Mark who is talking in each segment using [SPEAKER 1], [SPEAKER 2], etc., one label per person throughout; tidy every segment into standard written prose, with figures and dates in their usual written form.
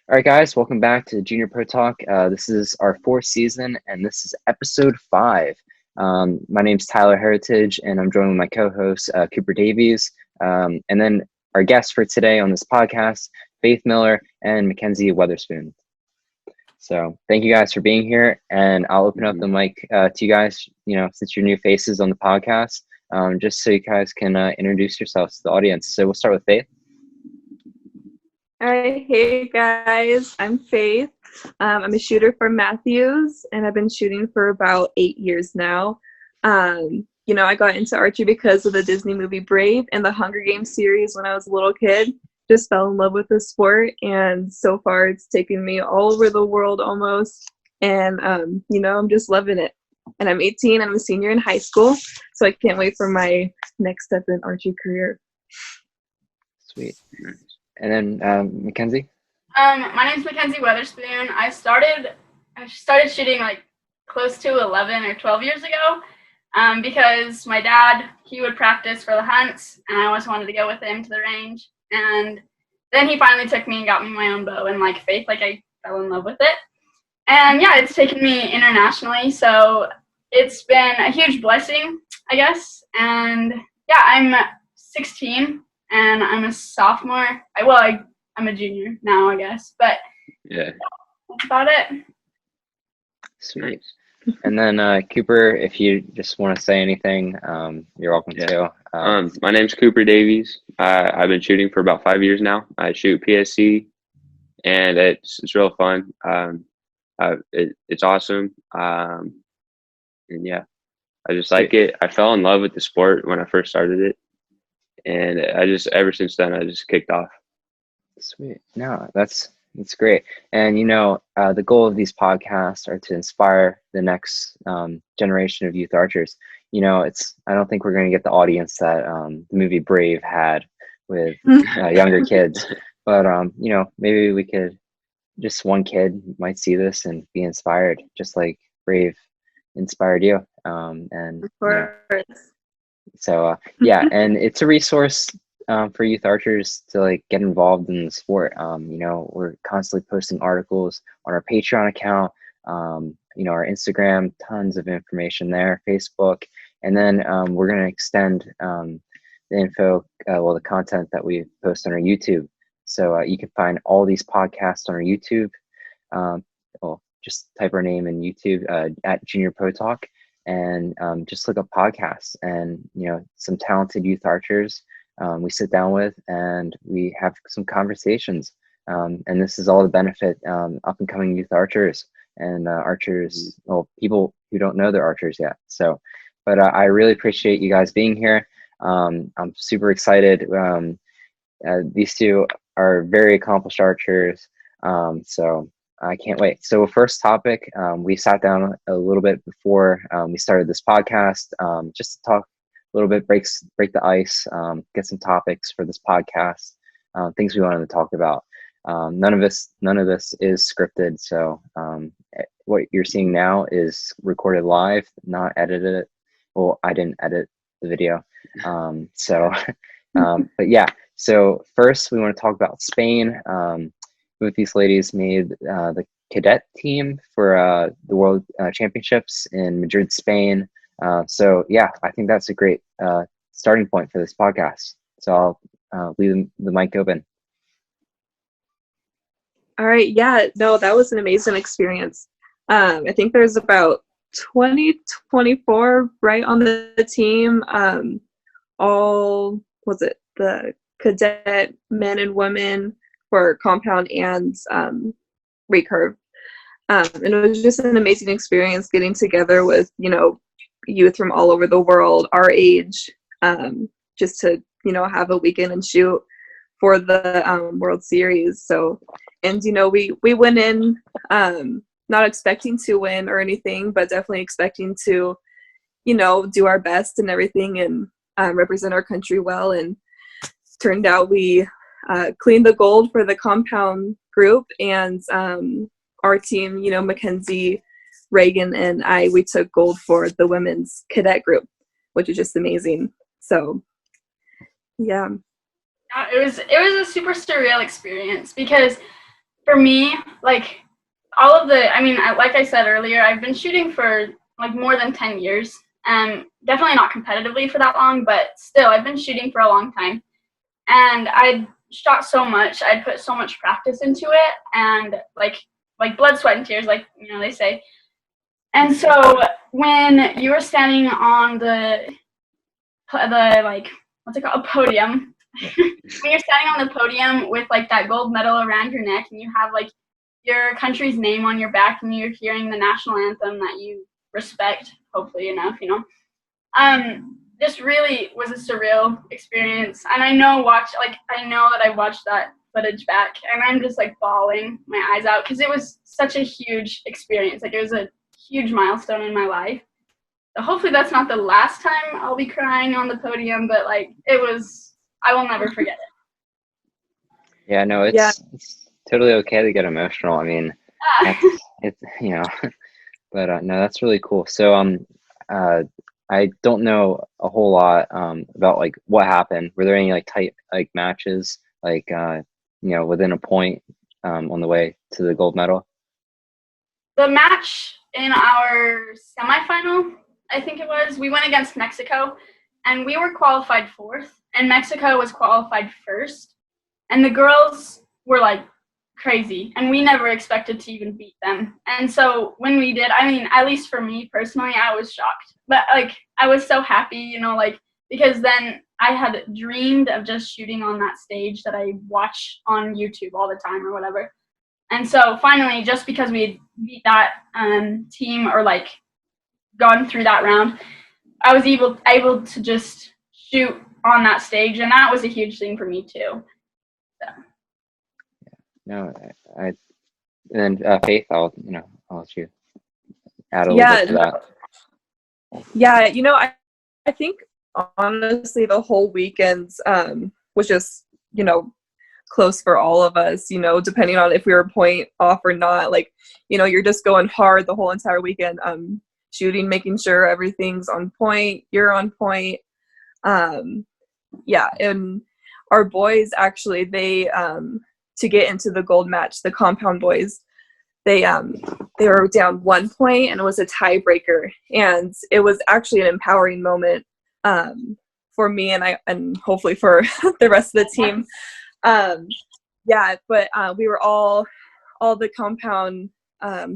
[SPEAKER 1] All right, guys, welcome back to Junior Pro Talk. This is our fourth season, and this is episode 5. My name's Tyler Heritage, and I'm joined with my co-host, Cooper Davies, and then our guests for today on this podcast, Faith Miller and Makenzie Weatherspoon. So thank you guys for being here, and I'll open up the mic to you guys, since you're new faces on the podcast, just so you guys can introduce yourselves to the audience. So we'll start with Faith.
[SPEAKER 2] All right, hey guys, I'm Faith. I'm a shooter for Matthews, and I've been shooting for about 8 years now. I got into archery because of the Disney movie Brave and the Hunger Games series when I was a little kid. Just fell in love with the sport, and so far it's taken me all over the world almost. And I'm just loving it. And I'm 18. I'm a senior in high school, so I can't wait for my next step in archery career.
[SPEAKER 1] Sweet. And then Makenzie?
[SPEAKER 3] My name's Makenzie Weatherspoon. I started shooting like close to 11 or 12 years ago because my dad, he would practice for the hunts, and I always wanted to go with him to the range. And then he finally took me and got me my own bow, and like Faith, I fell in love with it. And yeah, it's taken me internationally, so it's been a huge blessing, I guess. And yeah, I'm 16. And I'm a sophomore. I'm a junior now, I guess. But
[SPEAKER 4] yeah,
[SPEAKER 3] that's about it.
[SPEAKER 1] Sweet. And then Cooper, if you just want to say anything, you're welcome to.
[SPEAKER 4] My name's Cooper Davies. I've been shooting for about 5 years now. I shoot PSC, and it's real fun. It's awesome. And yeah, I just like it. I fell in love with the sport when I first started it. And ever since then, I just kicked off.
[SPEAKER 1] Sweet. No, that's great. And, the goal of these podcasts are to inspire the next generation of youth archers. I don't think we're going to get the audience that the movie Brave had with younger kids. But, maybe we could, just one kid might see this and be inspired, just like Brave inspired you. And,
[SPEAKER 2] of course.
[SPEAKER 1] So and it's a resource for youth archers to get involved in the sport. We're constantly posting articles on our Patreon account, our Instagram, tons of information there, Facebook, and then we're going to extend the info, the content that we post on our YouTube. So you can find all these podcasts on our YouTube. Just type our name in YouTube at Junior Pro Talk. And just look up podcasts and, some talented youth archers we sit down with, and we have some conversations. And this is all to benefit up and coming youth archers and archers, people who don't know they're archers yet. So, but I really appreciate you guys being here. I'm super excited. These two are very accomplished archers. So I can't wait. So first topic, we sat down a little bit before we started this podcast, just to talk a little bit, break the ice, get some topics for this podcast, things we wanted to talk about. None of this is scripted. So what you're seeing now is recorded live, not edited. Well, I didn't edit the video. But yeah. So first we want to talk about Spain. Both these ladies made the cadet team for the World Championships in Madrid, Spain. I think that's a great starting point for this podcast. So I'll leave the mic open.
[SPEAKER 2] All right. Yeah, no, that was an amazing experience. I think there's about 24 right on the team. The cadet men and women for compound and recurve. And it was just an amazing experience getting together with, youth from all over the world, our age, just to, have a weekend and shoot for the World Series. So, and, we went in not expecting to win or anything, but definitely expecting to, do our best and everything and represent our country well. And turned out we cleaned the gold for the compound group, and our team, Makenzie, Reagan, and we took gold for the women's cadet group, which is just amazing. So, yeah.
[SPEAKER 3] It was a super surreal experience because for me, like all of the, I mean, like I said earlier, I've been shooting for like more than 10 years. Definitely not competitively for that long, but still, I've been shooting for a long time. And I'd shot so much, I'd put so much practice into it, and like blood, sweat, and tears, like they say. And so when you were standing on the like what's it called, a podium, when you're standing on the podium with like that gold medal around your neck, and you have like your country's name on your back, and you're hearing the national anthem that you respect, hopefully enough, just really was a surreal experience. And I know that I watched that footage back, and I'm just like bawling my eyes out because it was such a huge experience. Like, it was a huge milestone in my life. So hopefully that's not the last time I'll be crying on the podium, but like I will never forget it.
[SPEAKER 1] Yeah, no, it's totally okay to get emotional. I mean, it's but no, that's really cool. So I don't know a whole lot about like what happened. Were there any like tight like matches like within a point on the way to the gold medal?
[SPEAKER 3] The match in our semifinal, I think it was, we went against Mexico, and we were qualified 4th, and Mexico was qualified 1st, and the girls were like crazy, and we never expected to even beat them. And so when we did, I mean, at least for me personally, I was shocked, but like I was so happy, because then I had dreamed of just shooting on that stage that I watch on YouTube all the time or whatever. And so finally, just because we beat that team, or like gone through that round, I was able to just shoot on that stage, and that was a huge thing for me too. So.
[SPEAKER 1] No, and then Faith, I'll let you add a little bit to that.
[SPEAKER 2] Yeah, I think honestly the whole weekend was just close for all of us, depending on if we were point off or not. Like, you're just going hard the whole entire weekend, shooting, making sure everything's on point, you're on point. And our boys, actually, they to get into the gold match, the compound boys, they were down 1 point, and it was a tiebreaker, and it was actually an empowering moment for me, and hopefully for the rest of the team. But we were all the compound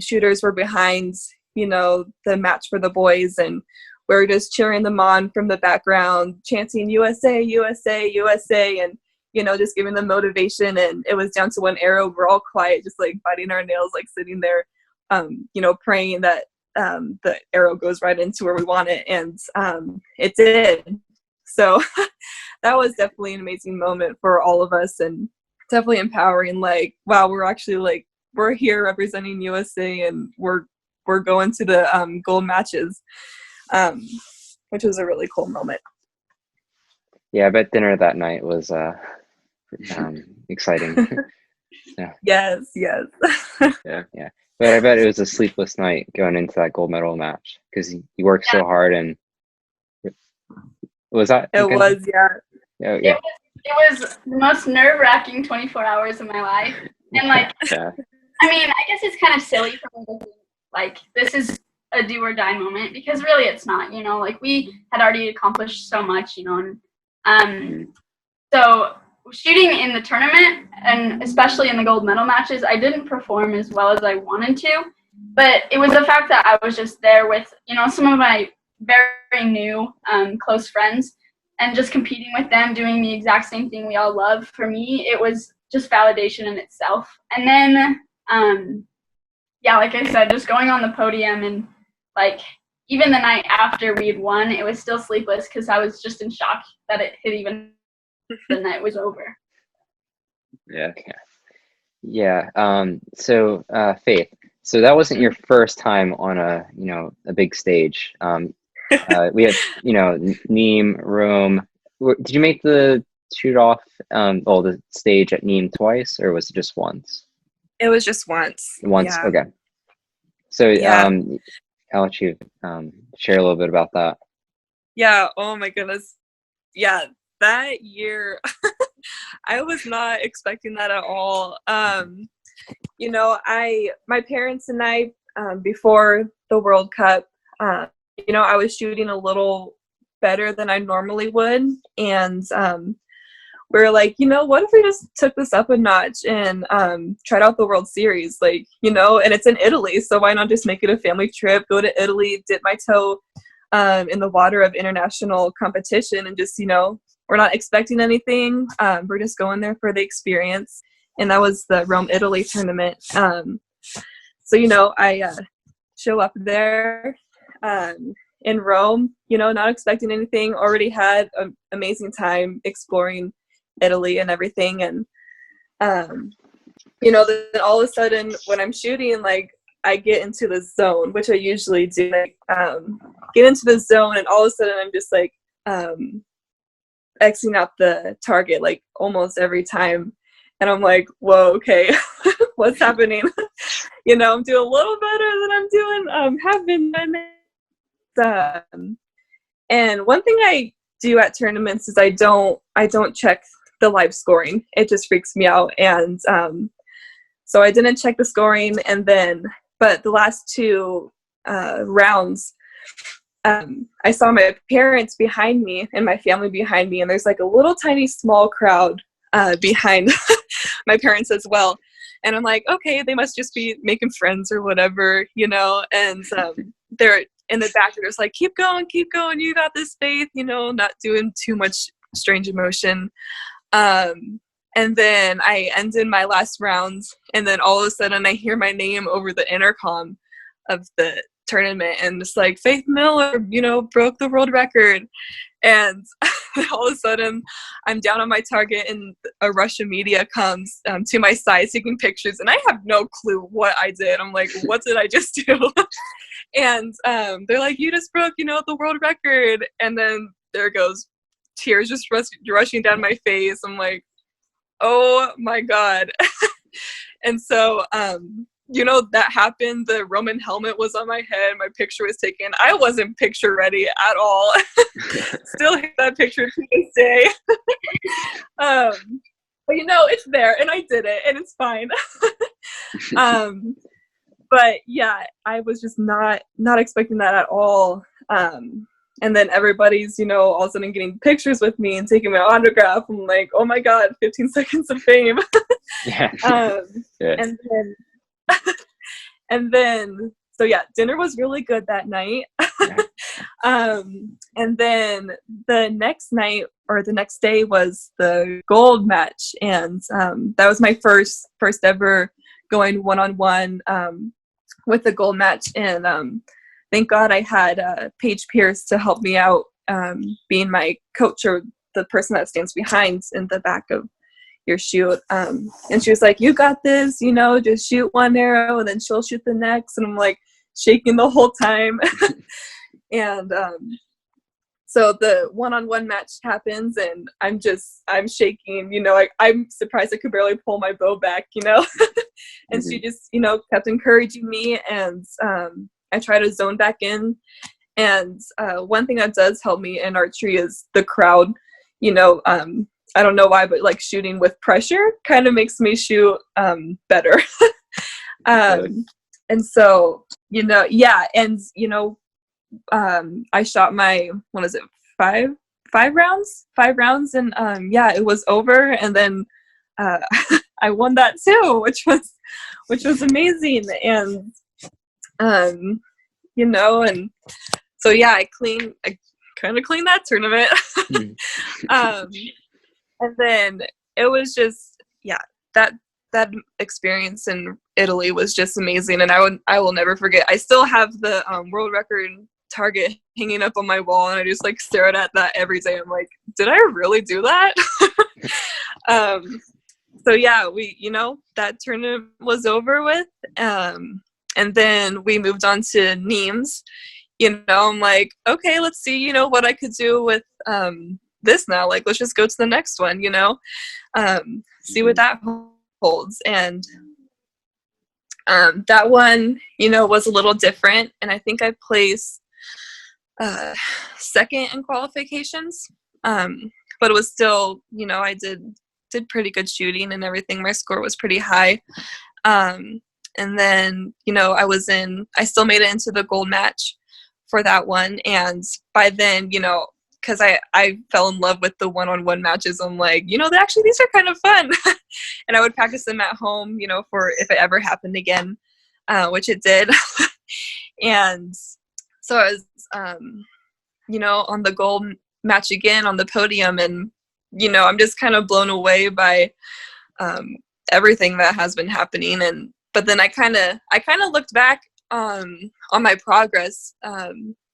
[SPEAKER 2] shooters were behind the match for the boys, and we were just cheering them on from the background, chanting USA, USA, USA, and just giving them motivation. And it was down to one arrow. We're all quiet, just like biting our nails, like sitting there praying that the arrow goes right into where we want it, and it did. So that was definitely an amazing moment for all of us, and definitely empowering. Like, wow, we're actually like, we're here representing USA, and we're going to the gold matches, which was a really cool moment.
[SPEAKER 1] Yeah, I bet dinner that night was exciting. Yeah.
[SPEAKER 2] Yes.
[SPEAKER 1] Yeah. But I bet it was a sleepless night going into that gold medal match, because you worked so hard. And was that?
[SPEAKER 2] It was, yeah.
[SPEAKER 1] Yeah.
[SPEAKER 3] It was the most nerve-wracking 24 hours of my life. And like,
[SPEAKER 1] yeah.
[SPEAKER 3] I mean, I guess it's kind of silly for me to think like this is a do or die moment, because really it's not. Like, we had already accomplished so much, and so shooting in the tournament, and especially in the gold medal matches, I didn't perform as well as I wanted to, but it was the fact that I was just there with some of my very new close friends, and just competing with them, doing the exact same thing we all love. For me, it was just validation in itself. And then like I said, just going on the podium, and like even the night after we had won, it was still sleepless because I was just in shock that it had even the night was over.
[SPEAKER 1] Yeah. So Faith, so that wasn't your first time on a big stage. We have Nîmes, Rome. Did you make the shoot off the stage at Nîmes twice, or was it just once?
[SPEAKER 2] It was just once. Yeah.
[SPEAKER 1] Okay. So I'll let you share a little bit about that.
[SPEAKER 2] Yeah. Oh my goodness. Yeah. That year, I was not expecting that at all. you know, my parents and I, before the World Cup, you know, I was shooting a little better than I normally would. And we were like, you know, what if we just took this up a notch and tried out the World Series? Like, you know, and it's in Italy, so why not just make it a family trip, go to Italy, dip my toe in the water of international competition, and just, you know, we're not expecting anything. We're just going there for the experience. And that was the Rome, Italy tournament. So, you know, I show up there in Rome, you know, not expecting anything, already had an amazing time exploring Italy and everything. And, you know, then all of a sudden when I'm shooting, like, I get into the zone, which I usually do, like, get into the zone, and all of a sudden I'm just like Xing out the target like almost every time. And I'm like, whoa, okay, what's happening? You know, I'm doing a little better than I'm doing, have been doing. And one thing I do at tournaments is I don't check the live scoring. It just freaks me out. And so I didn't check the scoring. And then, but the last two rounds, I saw my parents behind me and my family behind me, and there's like a little tiny small crowd behind my parents as well. And I'm like, okay, they must just be making friends or whatever, you know. And they're in the back, they're just like, keep going, you got this, Faith, you know, not doing too much strange emotion. And then I ended my last rounds, and then all of a sudden I hear my name over the intercom of the tournament, and it's like, Faith Miller, you know, broke the world record. And all of a sudden I'm down on my target, and a rush of media comes to my side taking pictures, and I have no clue what I did. I'm like, what did I just do? And they're like, you just broke, you know, the world record. And then there goes tears just rushing down my face. I'm like, oh my God. And so you know, that happened. The Roman helmet was on my head. My picture was taken. I wasn't picture ready at all. Still hate that picture to this day. But you know, it's there, and I did it, and it's fine. But yeah, I was just not expecting that at all. And then everybody's, you know, all of a sudden getting pictures with me and taking my autograph. I'm like, oh my God, 15 seconds of fame.
[SPEAKER 1] Yeah.
[SPEAKER 2] Yeah. And then, so yeah, dinner was really good that night. And then the next night, or the next day, was the gold match. And that was my first ever going one-on-one with the gold match. And thank God I had Paige Pierce to help me out, being my coach, or the person that stands behind in the back of your shoot. And she was like, you got this, you know, just shoot one arrow and then she'll shoot the next. And I'm like shaking the whole time. And so the one-on-one match happens, and I'm shaking, you know, like, I'm surprised I could barely pull my bow back, you know. And she just, you know, kept encouraging me, and I try to zone back in. And one thing that does help me in archery is the crowd, you know. I don't know why, but like shooting with pressure kind of makes me shoot better. And so, you know, yeah. And, you know, I shot my, what is it? Five rounds. And yeah, it was over. And then I won that too, which was amazing. And, you know, and so, yeah, I kind of cleaned that tournament. And then it was just, yeah, that experience in Italy was just amazing, and I will never forget. I still have the world record target hanging up on my wall, and I just like stare at that every day. I'm like, did I really do that? So yeah, you know, that tournament was over with, and then we moved on to Nimes. You know, I'm like, okay, let's see, you know, what I could do with this now. Like, let's just go to the next one, you know, see what that holds. And that one, you know, was a little different, and I think I placed second in qualifications, but it was still, you know, I did pretty good shooting and everything. My score was pretty high. And then, I still made it into the gold match for that one. And by then, because I fell in love with the one-on-one matches, I'm like, actually these are kind of fun. And I would practice them at home, for if it ever happened again, which it did. And so I was, on the gold match again on the podium, and, I'm just kind of blown away by everything that has been happening. But then I kind of looked back on my progress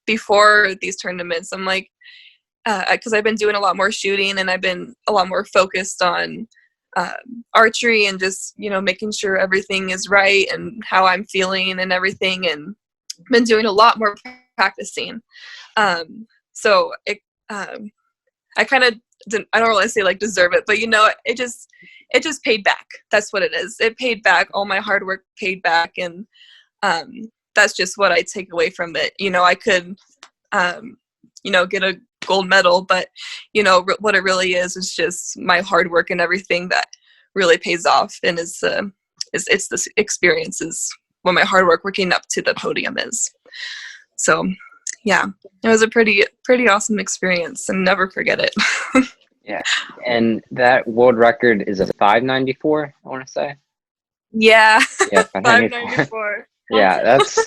[SPEAKER 2] before these tournaments. I'm like, because I've been doing a lot more shooting, and I've been a lot more focused on archery, and just making sure everything is right and how I'm feeling and everything, and been doing a lot more practicing. So I kind of didn't, I don't really say like deserve it, but it just paid back. That's what it is. It paid back. All my hard work paid back, and that's just what I take away from it. I could get a gold medal, but what it really is just my hard work and everything that really pays off, and it's the experience is what my hard work working up to the podium is. So yeah, it was a pretty awesome experience, and never forget it.
[SPEAKER 1] Yeah, and that world record is a 594, I want to say.
[SPEAKER 2] Yeah.
[SPEAKER 1] Yeah, 594. Yeah, that's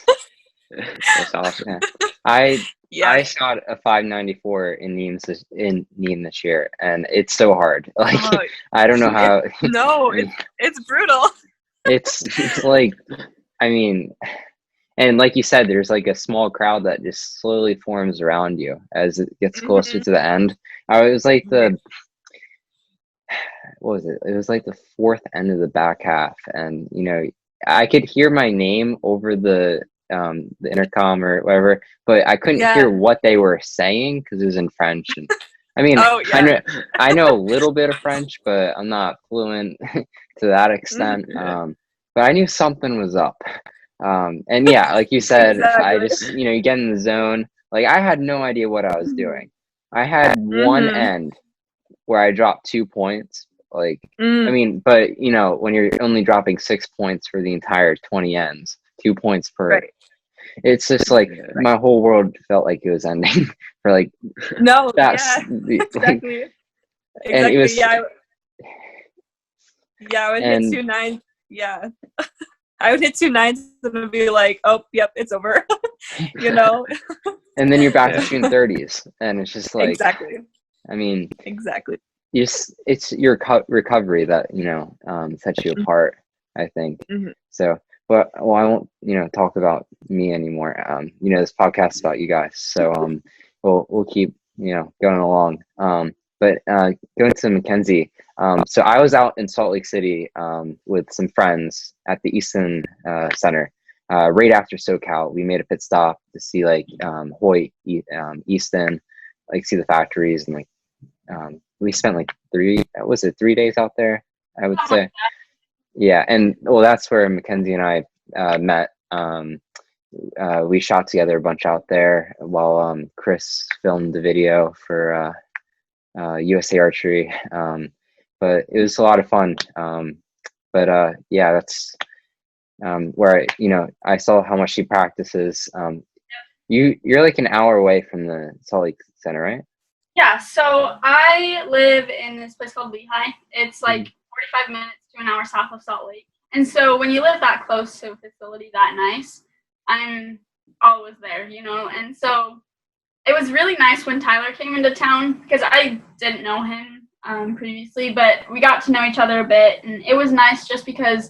[SPEAKER 1] awesome. Yeah. I shot a 594 in Nîmes this year, and it's so hard. Like, I don't know how.
[SPEAKER 2] No, it's brutal.
[SPEAKER 1] It's like, I mean, and like you said, there's like a small crowd that just slowly forms around you as it gets closer to the end. I was like what was it? It was like the fourth end of the back half, and I could hear my name over the intercom or whatever, but I couldn't hear what they were saying because it was in French. And I mean, I know a little bit of French, but I'm not fluent to that extent. But I knew something was up. And yeah, like you said, I just, you get in the zone. Like, I had no idea what I was doing. I had one end where I dropped 2 points. Like, I mean, but when you're only dropping 6 points for the entire 20 ends, 2 points per, it's just like my whole world felt like it was ending for like,
[SPEAKER 2] exactly.
[SPEAKER 1] And it was,
[SPEAKER 2] I would hit 2 nines. Yeah. I would hit 2 nines and it'd be like, oh, yep, it's over.
[SPEAKER 1] And then you're back to shooting 30s, and it's just like,
[SPEAKER 2] exactly.
[SPEAKER 1] I mean,
[SPEAKER 2] exactly.
[SPEAKER 1] It's your recovery that sets you apart, I think. So, but I won't talk about me anymore. This podcast is about you guys, so we'll keep going along. But going to Makenzie. So I was out in Salt Lake City with some friends at the Easton Center right after SoCal. We made a pit stop to see like Hoyt, Easton, like see the factories, and like we spent like 3 days out there, I would say. Yeah, and well, that's where Makenzie and I met. We shot together a bunch out there while Chris filmed the video for USA Archery. But it was a lot of fun. But yeah, that's where I saw how much she practices. You're like an hour away from the Salt Lake Center, right?
[SPEAKER 3] Yeah, so I live in this place called Lehigh. It's like 45 minutes to an hour south of Salt Lake. And so when you live that close to a facility that nice, I'm always there, And so it was really nice when Tyler came into town, because I didn't know him previously, but we got to know each other a bit. And it was nice just because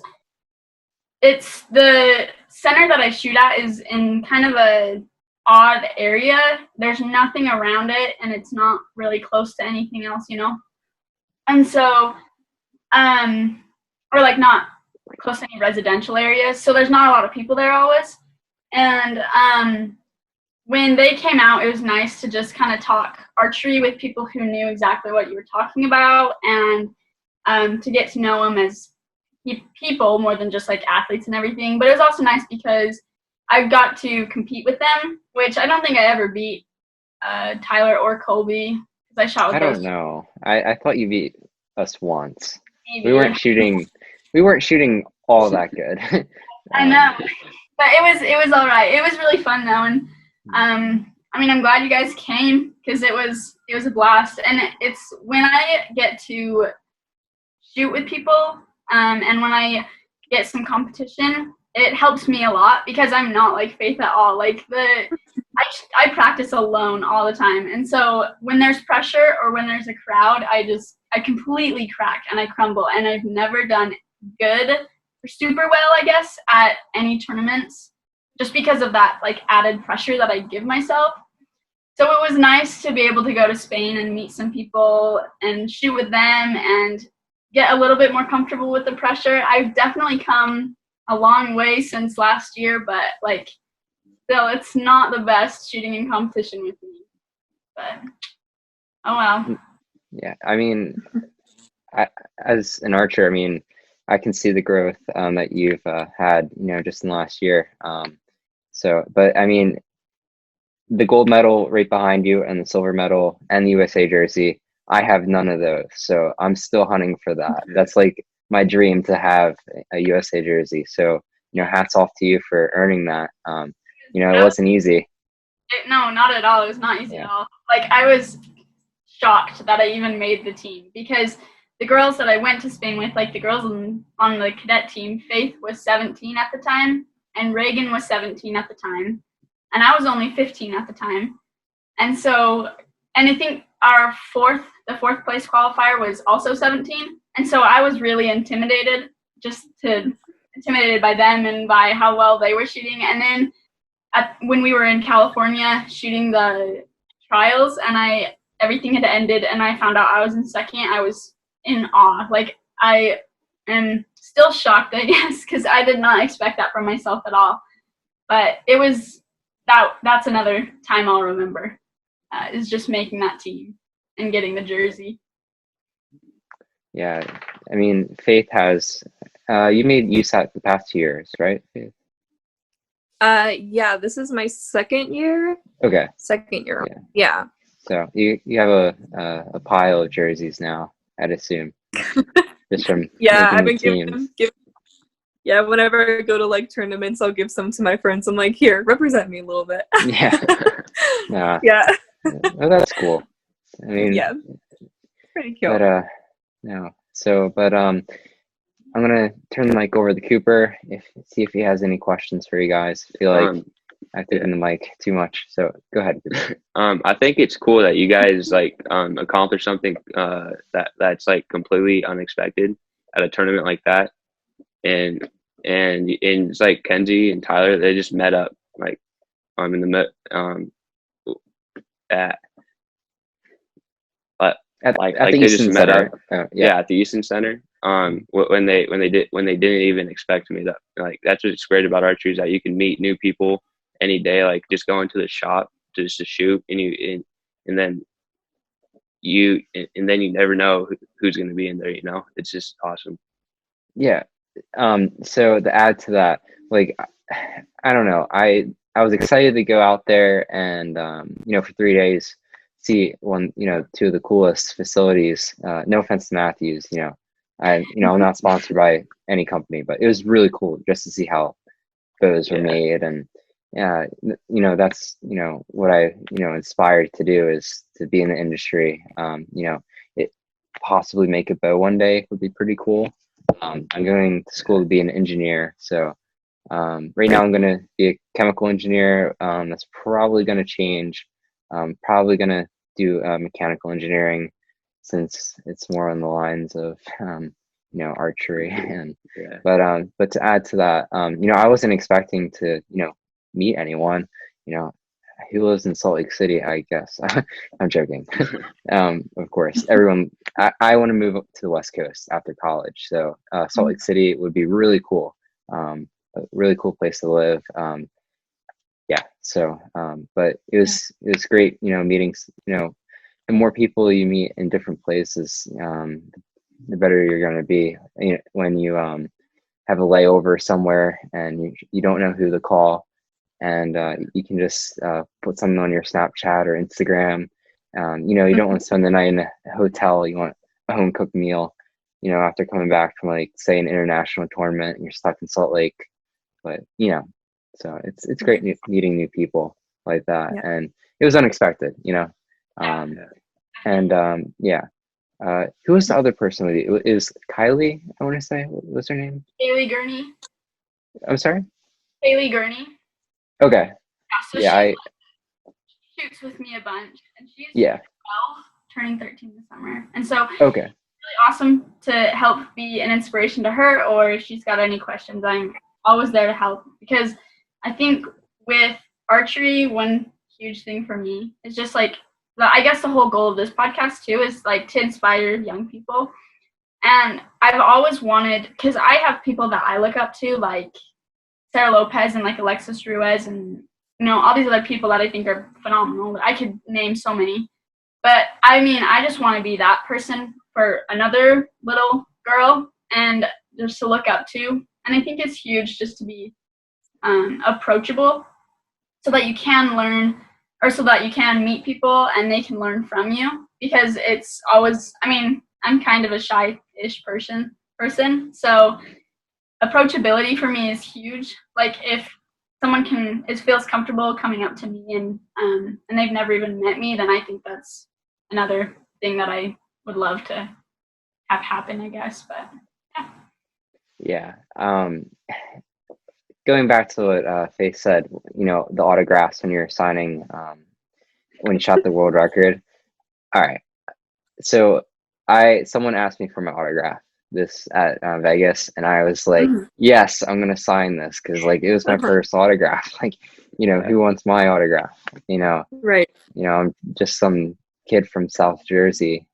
[SPEAKER 3] it's the center that I shoot at is in kind of a odd area. There's nothing around it, and it's not really close to anything else, And so, or like not close to any residential areas. So there's not a lot of people there always. And when they came out, it was nice to just kind of talk archery with people who knew exactly what you were talking about, and to get to know them as people more than just like athletes and everything. But it was also nice because I got to compete with them, which I don't think I ever beat Tyler or Colby, because I shot with
[SPEAKER 1] I
[SPEAKER 3] those.
[SPEAKER 1] don't know. I thought you beat us once.
[SPEAKER 3] Maybe.
[SPEAKER 1] We weren't shooting all that good.
[SPEAKER 3] I know, but it was all right. It was really fun though, and I mean, I'm glad you guys came because it was a blast, and it's when I get to shoot with people, and when I get some competition, it helps me a lot because I'm not like Faith at all. Like I practice alone all the time, and so when there's pressure or when there's a crowd, I completely crack and I crumble, and I've never done good or super well, I guess, at any tournaments just because of that like added pressure that I give myself. So it was nice to be able to go to Spain and meet some people and shoot with them and get a little bit more comfortable with the pressure. I've definitely come a long way since last year, but like still it's not the best shooting in competition with me. But oh well.
[SPEAKER 1] Yeah, I mean, as an archer, I mean, I can see the growth that you've had, just in the last year. But I mean, the gold medal right behind you and the silver medal and the USA jersey, I have none of those. So I'm still hunting for that. That's like my dream to have a USA jersey. So, hats off to you for earning that. It wasn't easy.
[SPEAKER 3] No, not at all. It was not easy at all. Like I was shocked that I even made the team because the girls that I went to Spain with, like the girls on the cadet team, Faith was 17 at the time and Reagan was 17 at the time. And I was only 15 at the time. And so, and I think the fourth place qualifier was also 17. And so I was really intimidated by them and by how well they were shooting. And then when we were in California shooting the trials and everything had ended and I found out I was in second, I was in awe. Like I am still shocked, I guess, because I did not expect that from myself at all. But it was that's another time I'll remember, is just making that team and getting the jersey.
[SPEAKER 1] Yeah, I mean, Faith has you made USAT the past 2 years, right, Faith?
[SPEAKER 2] Yeah, this is my second year.
[SPEAKER 1] Okay.
[SPEAKER 2] Second year. Yeah.
[SPEAKER 1] So you have a pile of jerseys now, I'd assume. Just from
[SPEAKER 2] I've been giving yeah, whenever I go to like tournaments, I'll give some to my friends. I'm like, here, represent me a little bit.
[SPEAKER 1] Yeah. No.
[SPEAKER 2] Yeah.
[SPEAKER 1] Well, that's cool. I mean,
[SPEAKER 2] yeah. Pretty cool.
[SPEAKER 1] But no. So, but I'm gonna turn the mic over to Cooper see if he has any questions for you guys. I feel like I've taken the mic too much. So go ahead.
[SPEAKER 4] I think it's cool that you guys like accomplish something that's like completely unexpected at a tournament like that, and it's like Kenzie and Tyler, they just met up like in the at the
[SPEAKER 1] Easton
[SPEAKER 4] they just met
[SPEAKER 1] Center.
[SPEAKER 4] up at the Easton Center when they didn't even expect to meet up. Like that's what's great about archery is that you can meet new people any day, like just going to the shop to shoot and then you never know who's going to be in there, it's just awesome.
[SPEAKER 1] Yeah. So to add to that, like, I don't know, I was excited to go out there and for 3 days see two of the coolest facilities. No offense to Matthews, I'm not sponsored by any company, but it was really cool just to see how bows were made. And that's what I inspired to do is to be in the industry. It possibly make a bow one day would be pretty cool. I'm going to school to be an engineer, so right now I'm going to be a chemical engineer. That's probably going to change. Probably going to do mechanical engineering since it's more on the lines of archery. And but to add to that, I wasn't expecting to meet anyone. Who lives in Salt Lake City, I guess. I'm joking. Of course, everyone. I want to move up to the West Coast after college, so Salt Lake City would be really cool. A really cool place to live. So, but it was great. Meeting. The more people you meet in different places, the better you're going to be. When you have a layover somewhere and you don't know who to call. And you can just put something on your Snapchat or Instagram. You don't want to spend the night in a hotel. You want a home cooked meal. after coming back from like say an international tournament and you're stuck in Salt Lake. But so it's great meeting new people like that,
[SPEAKER 2] Yeah.
[SPEAKER 1] and it was unexpected, and who was the other person with you? It was Kylie, I want to say. What's her name?
[SPEAKER 3] Haley Gurney.
[SPEAKER 1] I'm sorry.
[SPEAKER 3] Haley Gurney.
[SPEAKER 1] Okay.
[SPEAKER 3] Yeah, so she shoots with me a bunch, and she's 12, turning 13 this summer, and so
[SPEAKER 1] okay.
[SPEAKER 3] It's really awesome to help be an inspiration to her, or if she's got any questions, I'm always there to help, because I think with archery, one huge thing for me is just like, I guess the whole goal of this podcast too is like to inspire young people. And I've always wanted, because I have people that I look up to, like Sarah Lopez and like Alexis Ruiz and all these other people that I think are phenomenal. I could name so many. But I mean, I just want to be that person for another little girl and just to look up to. And I think it's huge just to be approachable so that you can learn, or so that you can meet people and they can learn from you. Because it's always, I mean, I'm kind of a shy-ish person. So approachability for me is huge. Like if someone feels comfortable coming up to me and they've never even met me, then I think that's another thing that I would love to have happen, I guess. But
[SPEAKER 1] yeah. Going back to what Faith said, the autographs when you're signing, when you shot the world record. All right. So someone asked me for my autograph this at Vegas, and I was like, yes, I'm gonna sign this, because like it was my first autograph. Like, who wants my autograph?
[SPEAKER 2] Right.
[SPEAKER 1] I'm just some kid from South Jersey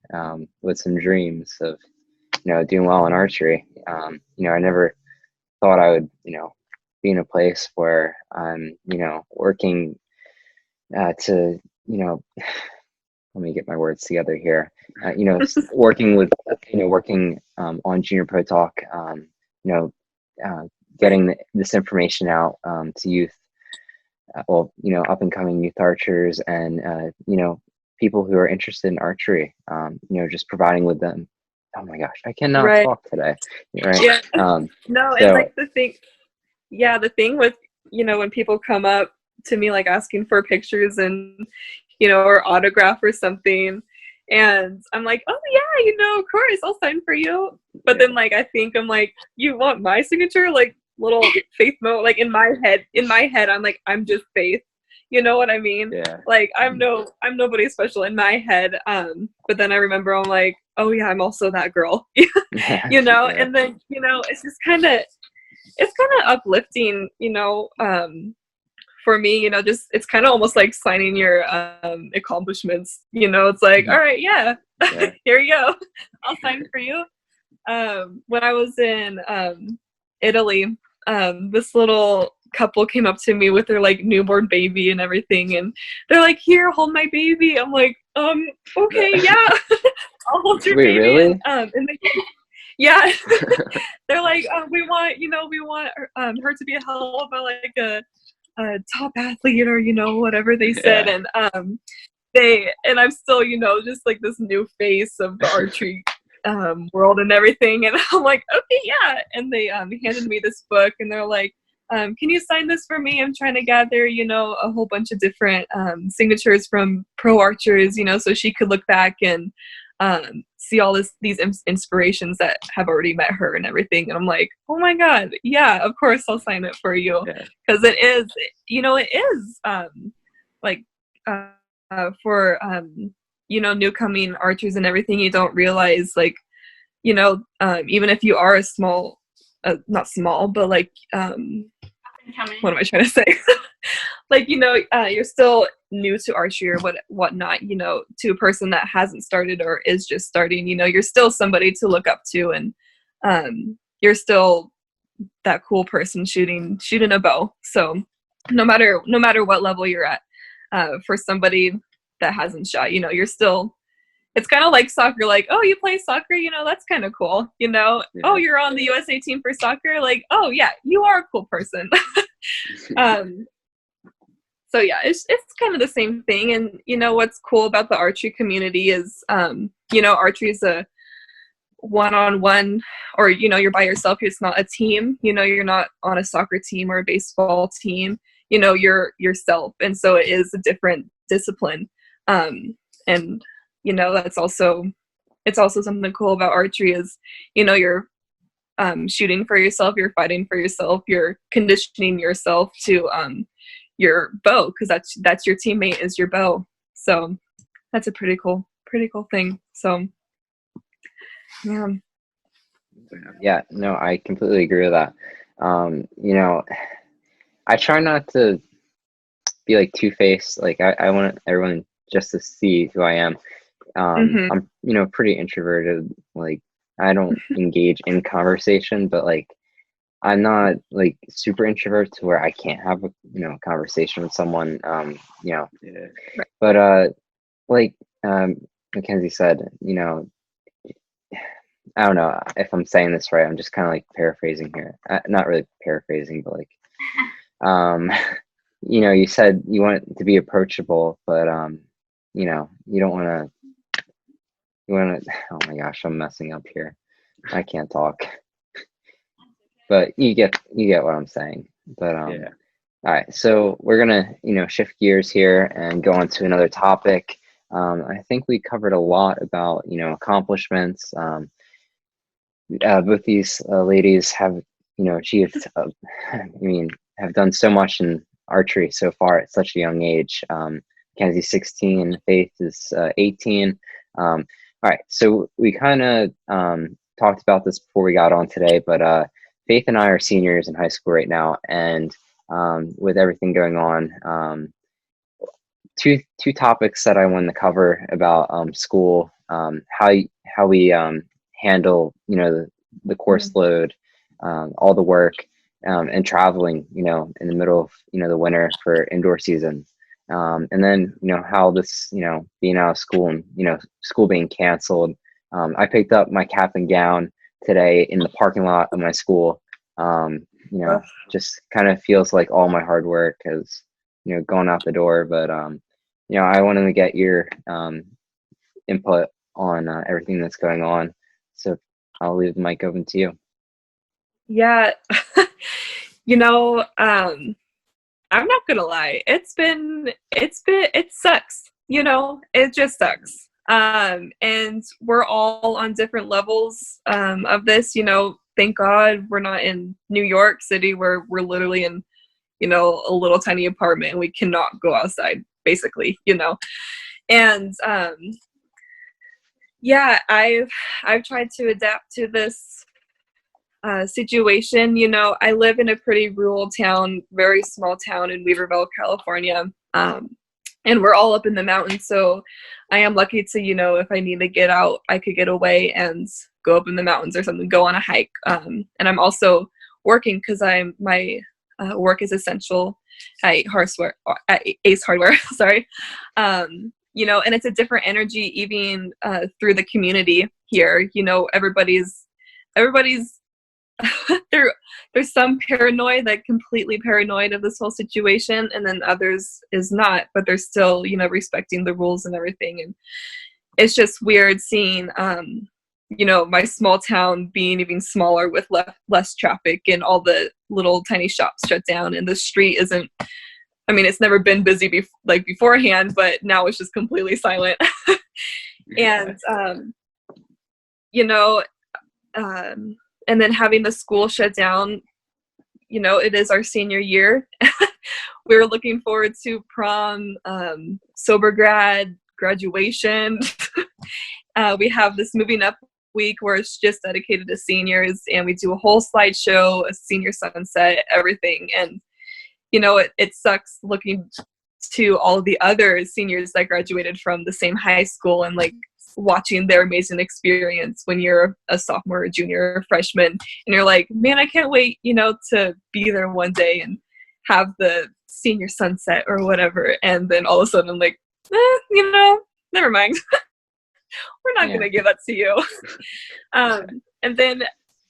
[SPEAKER 1] with some dreams of doing well in archery. I never thought I would be in a place where I'm working to let me get my words together here. Working with, working on Junior Pro Talk, getting this information out to youth, up and coming youth archers and, people who are interested in archery, just providing with them. Oh my gosh, I cannot talk today. Right.
[SPEAKER 2] Yeah.
[SPEAKER 1] No,
[SPEAKER 2] and like the thing with, when people come up to me, like asking for pictures and, or autograph or something. And I'm like, oh yeah, of course I'll sign for you. But then like, I think I'm like, you want my signature? Like little Faith Mo, like in my head, I'm like, I'm just Faith. You know what I mean?
[SPEAKER 1] Yeah.
[SPEAKER 2] Like I'm nobody special in my head. But then I remember I'm like, oh yeah, I'm also that girl.
[SPEAKER 1] Yeah.
[SPEAKER 2] And then, it's just kind of uplifting, for me, just it's kind of almost like signing your accomplishments. It's like, all right, yeah. Here you go. I'll sign for you. When I was in Italy, this little couple came up to me with their like newborn baby and everything, and they're like, here, hold my baby. I'm like, okay, yeah. I'll hold your baby.
[SPEAKER 1] Really?
[SPEAKER 2] And they, yeah. They're like, we want her to be a hell of a top athlete, or whatever they said. And I'm still just like this new face of the archery world and everything, and I'm like, okay, yeah. And they handed me this book, and they're like, can you sign this for me? I'm trying to gather a whole bunch of different signatures from pro archers, so she could look back and see all these inspirations that have already met her and everything. And I'm like, oh my god, yeah, of course I'll sign it for you, because it is for new coming archers and everything. You don't realize, like, even if you are a small not small, but like what am I trying to say? Like, you're still new to archery or whatnot, to a person that hasn't started or is just starting, you're still somebody to look up to, and you're still that cool person shooting a bow. So no matter what level you're at, for somebody that hasn't shot, you're still, it's kind of like soccer, like, oh, you play soccer, that's kind of cool, oh, you're on the USA team for soccer, like, oh yeah, you are a cool person. So yeah, it's kind of the same thing. And what's cool about the archery community is archery is one-on-one, or, you know, you're by yourself. It's not a team, you know, you're not on a soccer team or a baseball team, you know, you're yourself. And so it is a different discipline. And, you know, it's also something cool about archery is, you know, you're shooting for yourself, you're fighting for yourself, you're conditioning yourself to your bow, because that's your teammate is your bow. So that's a pretty cool thing. So
[SPEAKER 1] Yeah, no, I completely agree with that. You know, I try not to be like two-faced. Like I want everyone just to see who I am. I'm, you know, pretty introverted. Like I don't engage in conversation, but like I'm not like super introvert to where I can't have a, you know, conversation with someone. You know, but like Makenzie said, you know, I don't know if I'm saying this right. I'm just kind of like paraphrasing here. Not really paraphrasing, but like, you know, you said you want it to be approachable, but you know, you don't want to. You want to. Oh my gosh, I'm messing up here. I can't talk. But you get what I'm saying. But
[SPEAKER 4] Yeah.
[SPEAKER 1] all right. So we're gonna, you know, shift gears here and go on to another topic. I think we covered a lot about, you know, accomplishments. Both these ladies have, you know, achieved, I mean, have done so much in archery so far at such a young age. Mackenzie's 16, Faith is 18. All right, so we kind of talked about this before we got on today, but Faith and I are seniors in high school right now, and with everything going on, two topics that I wanted to cover about school, how we handle, you know, the course load, all the work, and traveling, you know, in the middle of, you know, the winter for indoor season, and then, you know, how this, you know, being out of school and, you know, school being canceled. I picked up my cap and gown today in the parking lot of my school. You know, just kind of feels like all my hard work has, you know, gone out the door. But you know, I wanted to get your input on everything that's going on. So I'll leave the mic open to you.
[SPEAKER 2] Yeah. You know, I'm not gonna lie. It sucks. You know, it just sucks. And we're all on different levels of this. You know, thank God we're not in New York City where we're literally in, you know, a little tiny apartment and we cannot go outside, basically. You know, and yeah, I've tried to adapt to this situation. You know, I live in a pretty rural town, very small town in Weaverville, California, and we're all up in the mountains. So I am lucky to, you know, if I need to get out, I could get away and go up in the mountains or something, go on a hike. And I'm also working because my work is essential at Ace Hardware. Sorry. You know, and it's a different energy even through the community here. You know, everybody's there's some paranoid, like completely paranoid of this whole situation, and then others is not, but they're still, you know, respecting the rules and everything. And it's just weird seeing you know, my small town being even smaller with less traffic and all the little tiny shops shut down, and the street isn't, I mean, it's never been busy beforehand, but now it's just completely silent. And you know, and then having the school shut down, you know, it is our senior year. We're looking forward to prom, sober graduation. We have this moving up week where it's just dedicated to seniors, and we do a whole slideshow, a senior sunset, everything. And, you know, it sucks looking to all the other seniors that graduated from the same high school and like watching their amazing experience when you're a sophomore, junior, or freshman, and you're like, man, I can't wait, you know, to be there one day and have the senior sunset or whatever. And then all of a sudden I'm like, you know, never mind. We're not gonna give that to you. And then,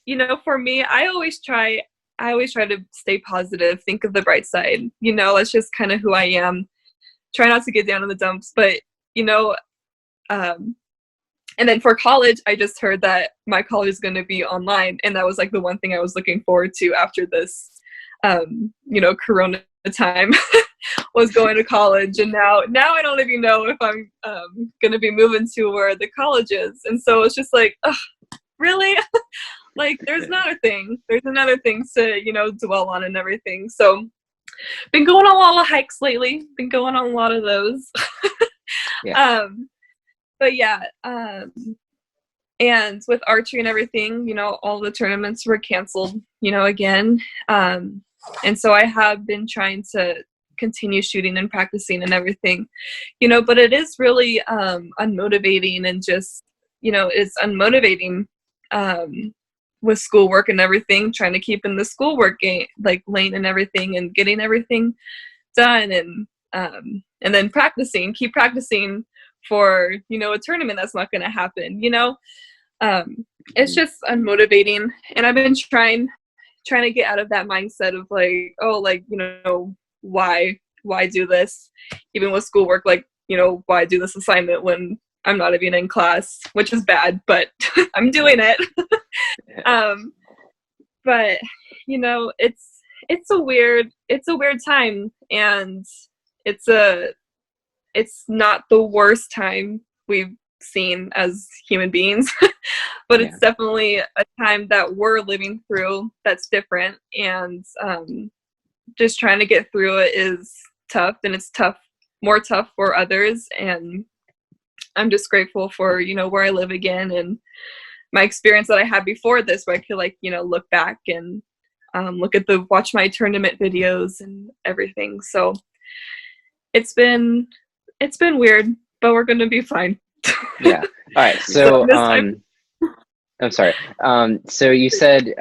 [SPEAKER 2] you know, for me, I always try to stay positive, think of the bright side. You know, that's just kind of who I am. Try not to get down in the dumps, but, you know, And then for college, I just heard that my college is going to be online, and that was like the one thing I was looking forward to after this, Corona time was going to college. And now I don't even know if I'm going to be moving to where the college is. And so it's just like, ugh, really? Like there's another thing to dwell on and everything. So been going on a lot of hikes lately, been going on a lot of those.
[SPEAKER 1] Yeah.
[SPEAKER 2] But yeah, and with archery and everything, all the tournaments were canceled, again. And so I have been trying to continue shooting and practicing and everything, but it is really unmotivating, and just, it's unmotivating with schoolwork and everything, trying to keep in the schoolwork lane and everything, and getting everything done, and then keep practicing for, a tournament that's not going to happen, it's just unmotivating. And I've been trying to get out of that mindset of like, oh, like, why do this, even with schoolwork, like, why do this assignment when I'm not even in class, which is bad, but I'm doing it. But it's a weird time, and it's not the worst time we've seen as human beings, but it's definitely a time that we're living through that's different. And just trying to get through it is tough, and it's more tough for others. And I'm just grateful for, where I live again, and my experience that I had before this, where I could look back and watch my tournament videos and everything. So it's been weird, but we're gonna be fine.
[SPEAKER 1] Yeah. All right. So I'm sorry. So you said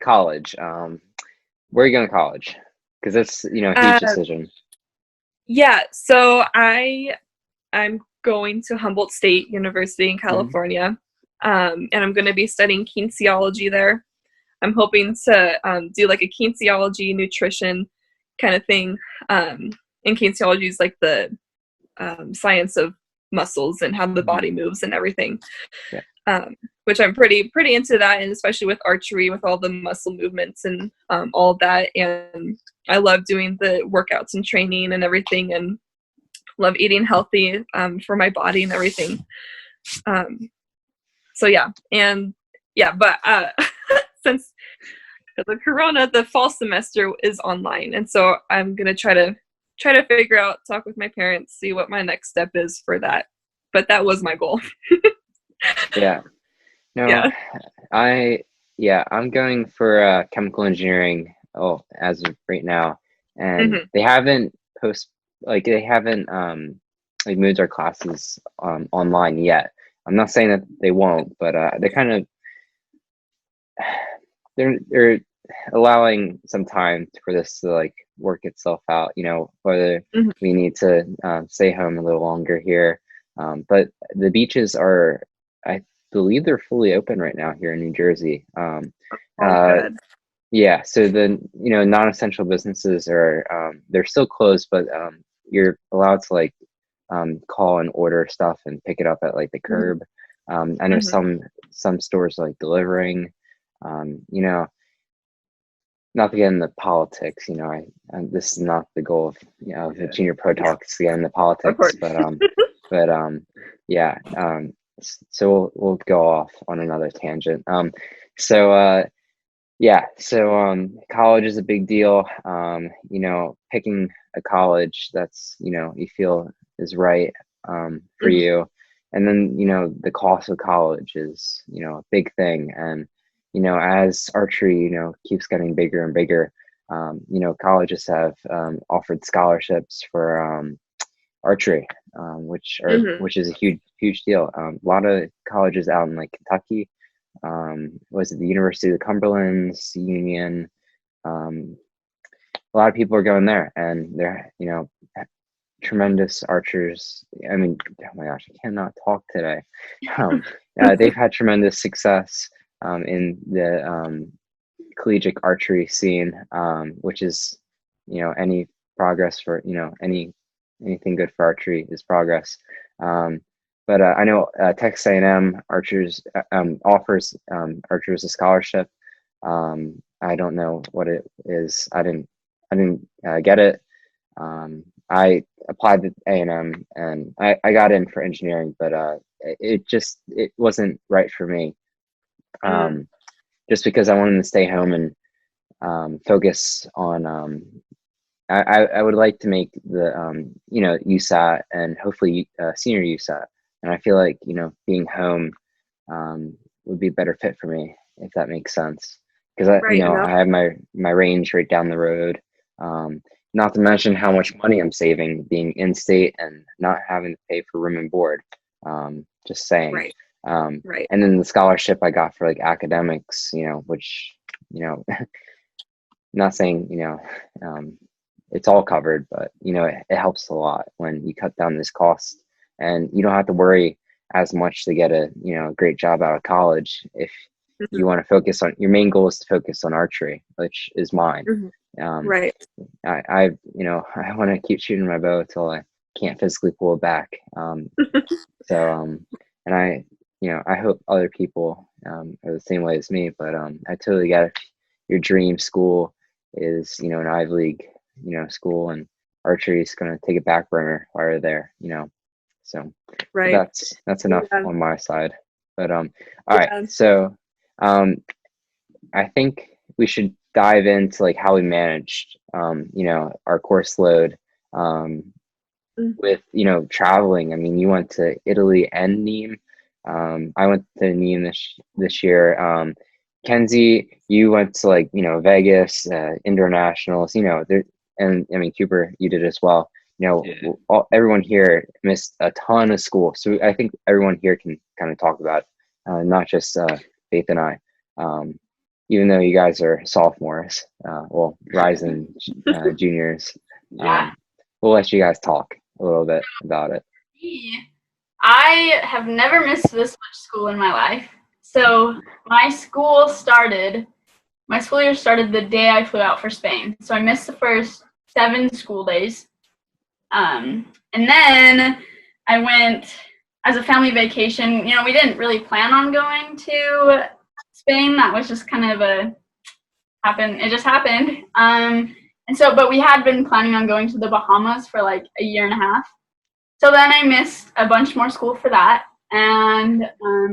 [SPEAKER 1] college. Where are you going to college? Because that's a huge decision.
[SPEAKER 2] Yeah. So I'm going to Humboldt State University in California, and I'm going to be studying kinesiology there. I'm hoping to do like a kinesiology nutrition kind of thing. And kinesiology is like the science of muscles and how the body moves and everything. Yeah. Which I'm pretty into that, and especially with archery, with all the muscle movements and all of that. And I love doing the workouts and training and everything, and love eating healthy for my body and everything. So yeah, and yeah, but since the corona, the fall semester is online, and so I'm gonna try to figure out, talk with my parents, see what my next step is for that. But that was my goal.
[SPEAKER 1] Yeah. No, I'm going for chemical engineering as of right now, and they haven't moved our classes online yet. I'm not saying that they won't, but they're allowing some time for this to like work itself out, whether we need to stay home a little longer here. But the beaches are, I believe they're fully open right now here in New Jersey. Yeah, so the non-essential businesses are they're still closed, but you're allowed to like call and order stuff and pick it up at like the curb. I know some stores like delivering. Not to get into politics, this is not the goal of Junior Pro Talks to get into politics, but yeah. So we'll go off on another tangent. So college is a big deal. Picking a college that's you feel is right for you, and then the cost of college is a big thing. And as archery keeps getting bigger and bigger, colleges have offered scholarships for archery, which is a huge deal. A lot of colleges out in like Kentucky, was it the University of the Cumberlands, Union, a lot of people are going there, and they're tremendous archers. I mean, oh my gosh, I cannot talk today. They've had tremendous success in the collegiate archery scene, which is any progress for anything good for archery is progress. but I know Texas A&M Archers offers Archers a scholarship. I don't know what it is. I didn't get it. I applied to A&M and I got in for engineering, but it wasn't right for me. Just because I wanted to stay home and focus on. I would like to make the USAT and hopefully senior USAT, and I feel like being home would be a better fit for me, if that makes sense, because
[SPEAKER 2] Right. No.
[SPEAKER 1] I have my range right down the road. Not to mention how much money I'm saving being in state and not having to pay for room and board. Just saying.
[SPEAKER 2] Right. Right.
[SPEAKER 1] And then the scholarship I got for like academics, which not saying it's all covered, but it helps a lot when you cut down this cost, and you don't have to worry as much to get a great job out of college if you want to focus on your main goal is to focus on archery, which is mine.
[SPEAKER 2] Right.
[SPEAKER 1] I want to keep shooting my bow until I can't physically pull it back. And I hope other people are the same way as me, but I totally get it. Your dream school is an Ivy League school, and archery is going to take a back burner while you're there, so
[SPEAKER 2] Right.
[SPEAKER 1] that's enough on my side, but all
[SPEAKER 2] Yeah.
[SPEAKER 1] right, so I think we should dive into like how we managed our course load with traveling. I mean, you went to Italy and Nîmes. I went to Nîmes this year. Kenzie, you went to like Vegas, indoor nationals, there, and I mean Cooper, you did as well. Everyone here missed a ton of school, so I think everyone here can kind of talk about it, not just Faith and I. Even though you guys are sophomores, rising juniors, we'll let you guys talk a little bit about it.
[SPEAKER 3] I have never missed this much school in my life. So my school year started the day I flew out for Spain. So I missed the first 7 school days. And then I went as a family vacation. We didn't really plan on going to Spain. That was just kind of it just happened. But we had been planning on going to the Bahamas for like a year and a half. So then I missed a bunch more school for that. And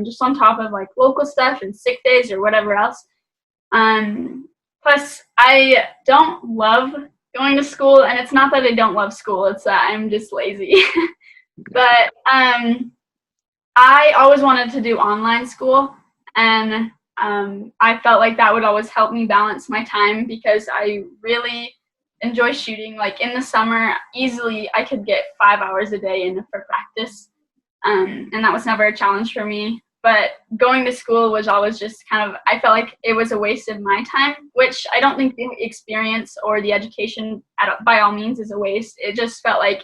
[SPEAKER 3] just on top of like local stuff and sick days or whatever else. Plus, I don't love going to school, and it's not that I don't love school, it's that I'm just lazy. But I always wanted to do online school, and I felt like that would always help me balance my time because I really enjoy shooting. Like in the summer, easily I could get 5 hours a day in for practice. And that was never a challenge for me. But going to school was always just I felt like it was a waste of my time, which I don't think the experience or the education by all means is a waste. It just felt like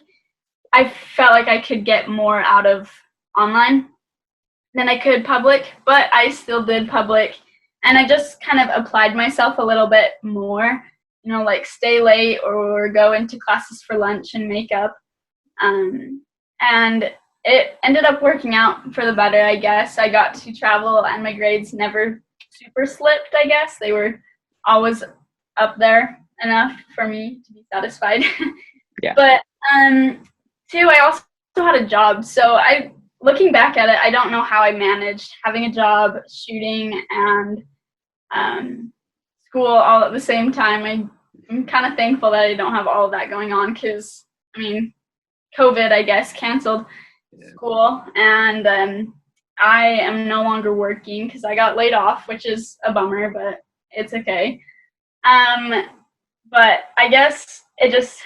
[SPEAKER 3] I could get more out of online than I could public, but I still did public. And I just kind of applied myself a little bit more, like stay late or go into classes for lunch and makeup. And it ended up working out for the better, I guess. I got to travel and my grades never super slipped, I guess. They were always up there enough for me to be satisfied.
[SPEAKER 1] Yeah.
[SPEAKER 3] But too, I also had a job. So looking back at it, I don't know how I managed having a job, shooting, and school all at the same time. I'm kind of thankful that I don't have all of that going on because, COVID, I guess, canceled school, and I am no longer working because I got laid off, which is a bummer, but it's okay. But I guess it just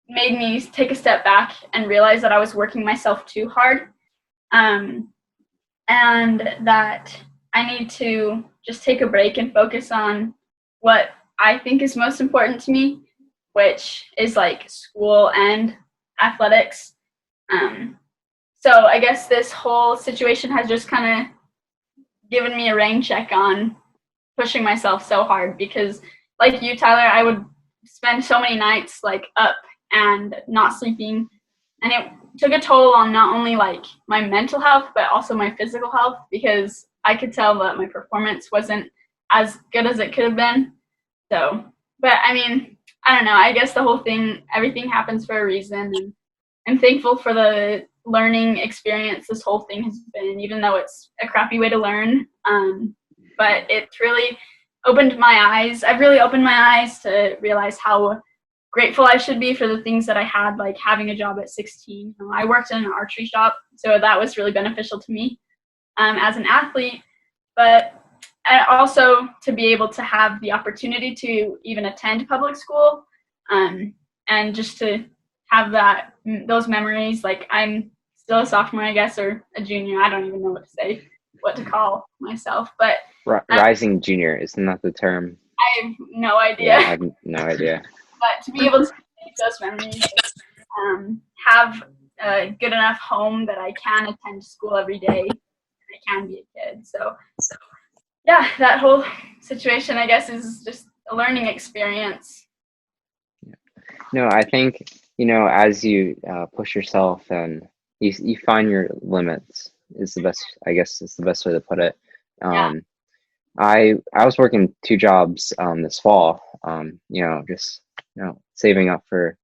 [SPEAKER 3] made me take a step back and realize that I was working myself too hard, and that I need to just take a break and focus on what I think is most important to me, which is like school and athletics. So I guess this whole situation has just kind of given me a rain check on pushing myself so hard because, like you, Tyler, I would spend so many nights like up and not sleeping, and took a toll on not only like my mental health, but also my physical health, because I could tell that my performance wasn't as good as it could have been. So, but I mean, I don't know. I guess the whole thing, everything happens for a reason. And I'm thankful for the learning experience this whole thing has been, even though it's a crappy way to learn. But it's really opened my eyes. I've really opened my eyes to realize how grateful I should be for the things that I had, like having a job at 16. I worked in an archery shop, so that was really beneficial to me as an athlete. But also to be able to have the opportunity to even attend public school, and just to have those memories. Like, I'm still a sophomore, I guess, or a junior. I don't even know what to call myself. But
[SPEAKER 1] rising junior, isn't that the term?
[SPEAKER 3] I have no idea.
[SPEAKER 1] Yeah, I have no idea.
[SPEAKER 3] But to be able to make those memories, have a good enough home that I can attend school every day, and I can be a kid. So yeah, that whole situation, I guess, is just a learning experience.
[SPEAKER 1] No, I think, as you push yourself and you find your limits is the best, I guess is the best way to put it. I was working 2 jobs this fall, just saving up for,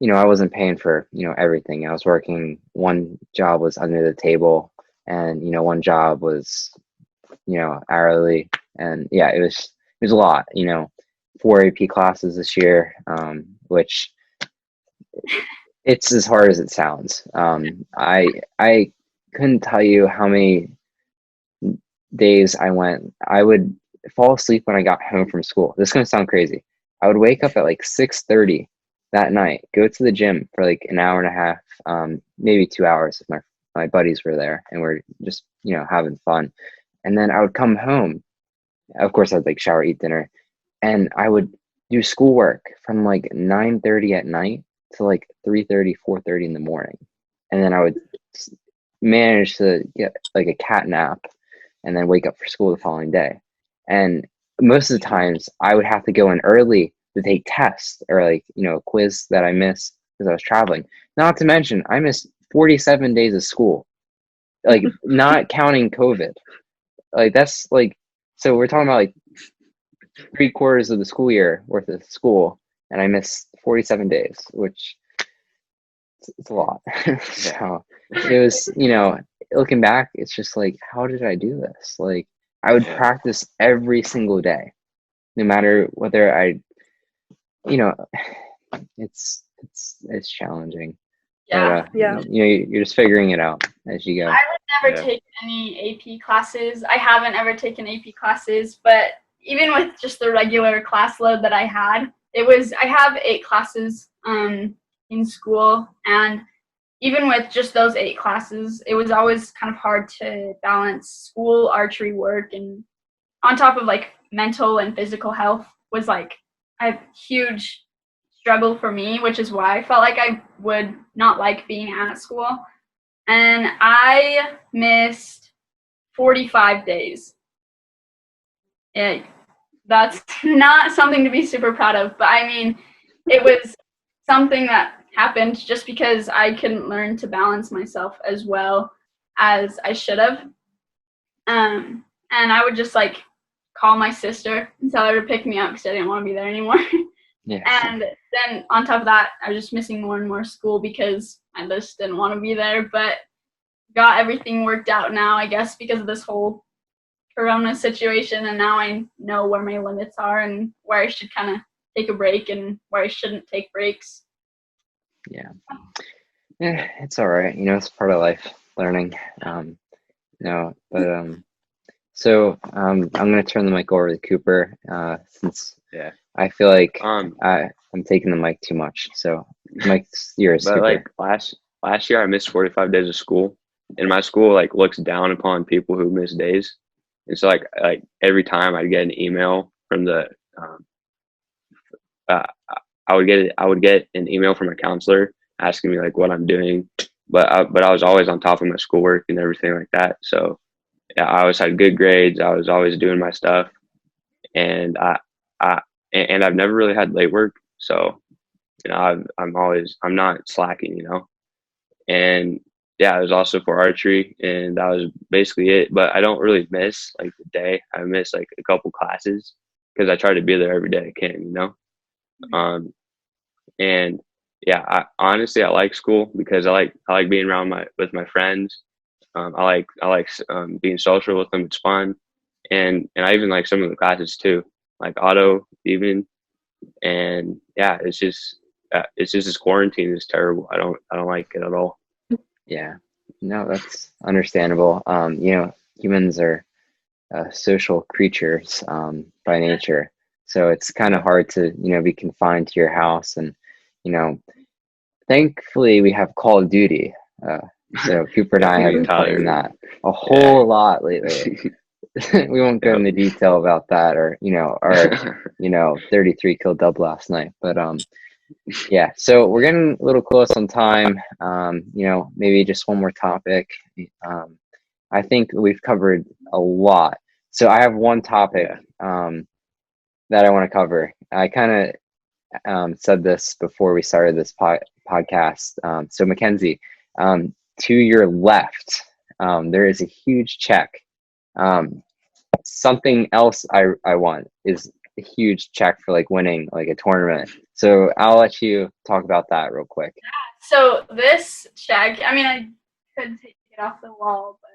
[SPEAKER 1] I wasn't paying for, everything. I was working, one job was under the table, and one job was, hourly, and yeah, it was a lot, 4 AP classes this year, which it's as hard as it sounds. I couldn't tell you how many days I would fall asleep when I got home from school. This is gonna sound crazy. I would wake up at like 6:30 that night, go to the gym for like an hour and a half, maybe 2 hours if my buddies were there, and we're just having fun. And then I would come home. Of course, I'd like shower, eat dinner, and I would do schoolwork from like 9:30 at night to like 3:30, 4:30 in the morning. And then I would manage to get like a cat nap and then wake up for school the following day. And most of the times I would have to go in early to take tests or like, a quiz that I missed because I was traveling. Not to mention, I missed 47 days of school, like not counting COVID. Like that's like, so we're talking about like 3/4 of the school year worth of school, and I missed 47 days, which it's a lot. So it was, looking back, it's just like, how did I do this? Like, I would practice every single day, no matter whether it's challenging.
[SPEAKER 3] Yeah.
[SPEAKER 1] But, you're just figuring it out as you go.
[SPEAKER 3] I would never take any AP classes. I haven't ever taken AP classes, but even with just the regular class load that I had, I have 8 classes in school, and even with just those 8 classes, it was always kind of hard to balance school, archery, work, and on top of like mental and physical health was like a huge struggle for me, which is why I felt like I would not like being at school. And I missed 45 days. That's not something to be super proud of, but I mean, it was something that happened just because I couldn't learn to balance myself as well as I should have. And I would just like call my sister and tell her to pick me up because I didn't want to be there anymore.
[SPEAKER 1] Yeah.
[SPEAKER 3] And then on top of that, I was just missing more and more school because I just didn't want to be there, but got everything worked out now, I guess, because of this whole Corona situation. And now I know where my limits are and where I should kind of take a break and where I shouldn't take breaks.
[SPEAKER 1] Yeah, it's all right. It's part of life, learning. So I'm going to turn the mic over to Cooper, since I feel like I'm taking the mic too much. So mic's yours,
[SPEAKER 4] But
[SPEAKER 1] Cooper.
[SPEAKER 4] like last year, I missed 45 days of school, and my school like looks down upon people who miss days. And so like every time I'd get an email from the I would get an email from a counselor asking me like what I'm doing, but I was always on top of my schoolwork and everything like that. So yeah, I always had good grades. I was always doing my stuff, and I've never really had late work. So I'm not slacking. and yeah, it was also for archery, and that was basically it. But I don't really miss like the day. I miss like a couple classes because I try to be there every day I can, you know. Um, and yeah, honestly I like school because I like being around my friends. I like being social with them. It's fun, and I even like some of the classes too, like auto even. And yeah, it's just this quarantine is terrible. I don't like it at all.
[SPEAKER 1] Yeah, no, that's understandable. Humans are social creatures by nature, so it's kind of hard to be confined to your house. And you know, thankfully we have Call of Duty. Uh, so Cooper and I have
[SPEAKER 4] Me and
[SPEAKER 1] been playing
[SPEAKER 4] Tyler,
[SPEAKER 1] that a
[SPEAKER 4] yeah.
[SPEAKER 1] whole lot lately. We won't go
[SPEAKER 4] Yep.
[SPEAKER 1] into detail about that, or our 33 kill dub last night, but yeah, so we're getting a little close on time. Maybe just one more topic. I think we've covered a lot. So I have one topic
[SPEAKER 4] Yeah.
[SPEAKER 1] that I want to cover. I kind of said this before we started this podcast. So Makenzie, to your left, there is a huge check. Something else I want is a huge check for like winning like a tournament. So I'll let you talk about that real quick.
[SPEAKER 3] So this check, I mean, I could take it off the wall, but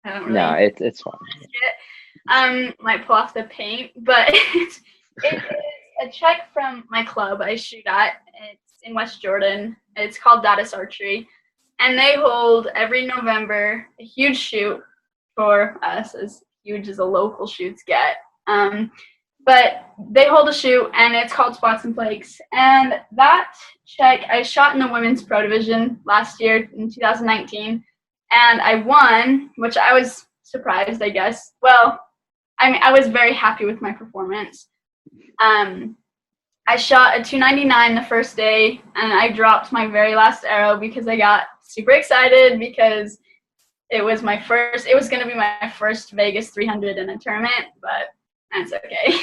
[SPEAKER 3] I don't really.
[SPEAKER 1] No, it's fine.
[SPEAKER 3] Might pull off the paint, but it is a check from my club I shoot at. It's in West Jordan. It's called Datus Archery, and they hold every November a huge shoot for us, as huge as the local shoots get. But they hold a shoot, and it's called Spots and Flakes. And that check, I shot in the women's pro division last year in 2019, and I won, which I was surprised, I guess. Well, I mean, I was very happy with my performance. I shot a 299 the first day, and I dropped my very last arrow because I got super excited because it was going to be my first Vegas 300 in a tournament, but that's okay.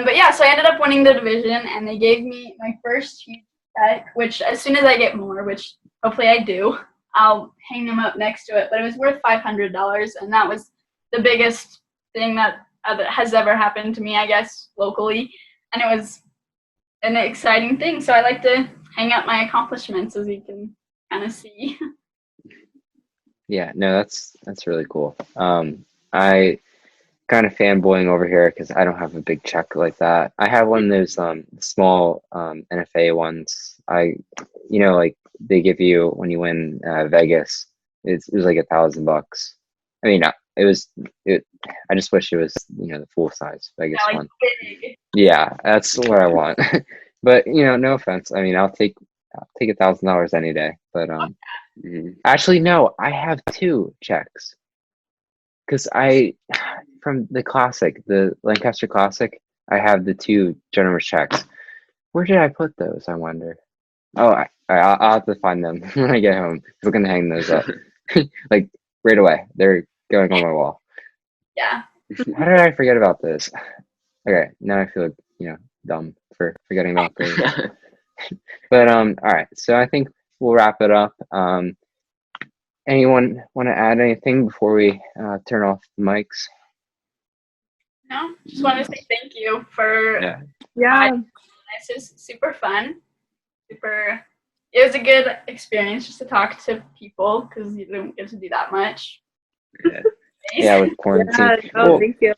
[SPEAKER 3] But yeah, so I ended up winning the division, and they gave me my first huge check, which as soon as I get more, which hopefully I do, I'll hang them up next to it. But it was worth $500, and that was the biggest thing that has ever happened to me, I guess, locally. And it was an exciting thing. So I like to hang up my accomplishments, as you can kind of see.
[SPEAKER 1] Yeah, no, that's really cool. I kind of fanboying over here because I don't have a big check like that. I have one of those small NFA ones. Like they give you when you win Vegas. It was like $1,000. I mean, I just wish it was the full size Vegas
[SPEAKER 3] Yeah, like
[SPEAKER 1] one.
[SPEAKER 3] big.
[SPEAKER 1] Yeah, that's what I want. But no offense. I mean, I'll take $1,000 any day. But actually, no, I have two checks because from the Classic, the Lancaster Classic, I have the two generous checks. Where did I put those? I wonder. Oh, I'll have to find them when I get home. We're gonna hang those up like right away. They're going on my wall.
[SPEAKER 3] Yeah.
[SPEAKER 1] How did I forget about this? Okay, now I feel dumb for forgetting about those. But all right. So I think we'll wrap it up. Anyone want to add anything before we turn off the mics?
[SPEAKER 3] No, just want to say thank you for.
[SPEAKER 2] Yeah.
[SPEAKER 3] This is super fun. It was a good experience just to talk to people because you don't get to do that much.
[SPEAKER 1] Yeah, with quarantine.
[SPEAKER 2] Well, thank you.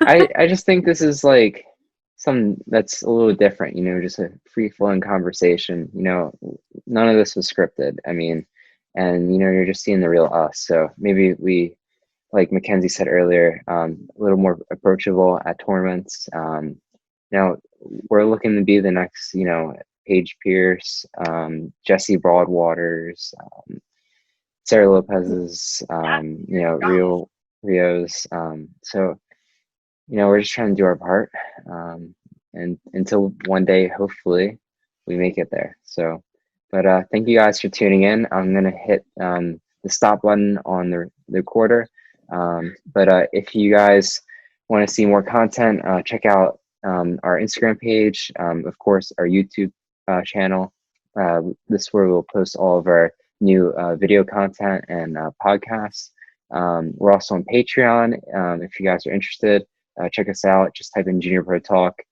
[SPEAKER 1] I just think this is like something that's a little different, just a free flowing conversation. None of this was scripted. I mean, and you're just seeing the real us. So maybe we, like Makenzie said earlier, a little more approachable at tournaments. We're looking to be the next, Paige Pierce, Jesse Broadwater's, Sarah Lopez's, Rio's. So, we're just trying to do our part. And until one day, hopefully, we make it there. So, but thank you guys for tuning in. I'm going to hit the stop button on the recorder. But if you guys want to see more content, check out our Instagram page, of course, our YouTube channel. This is where we'll post all of our new video content and podcasts. We're also on Patreon. If you guys are interested, check us out. Just type in Junior Pro Talk.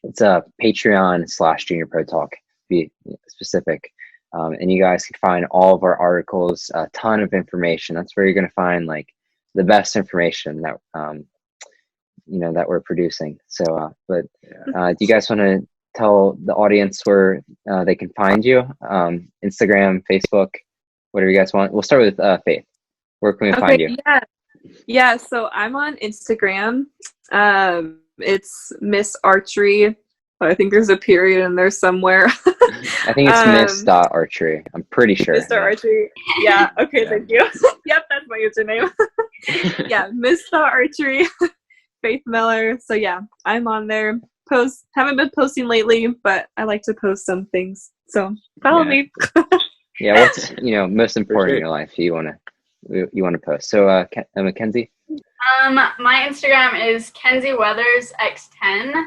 [SPEAKER 1] It's a Patreon/Junior Pro Talk, to be specific. And you guys can find all of our articles, a ton of information. That's where you're going to find like the best information that that we're producing. So, do you guys want to tell the audience where they can find you? Instagram, Facebook, whatever you guys want. We'll start with Faith. Where can we find you?
[SPEAKER 2] Yeah. So I'm on Instagram. It's Miss Archery. I think there's a period in there somewhere.
[SPEAKER 1] I think it's Miss.Archery. I'm pretty sure.
[SPEAKER 2] Miss.Archery. Yeah. Okay. Thank you. Yep. That's my username. Yeah. Miss.Archery. Faith Miller. So yeah, I'm on there. Haven't been posting lately, but I like to post some things. So follow me.
[SPEAKER 1] Yeah. What's most important in your life you want to post? So Makenzie.
[SPEAKER 3] My Instagram is Kenzie Weathers X10.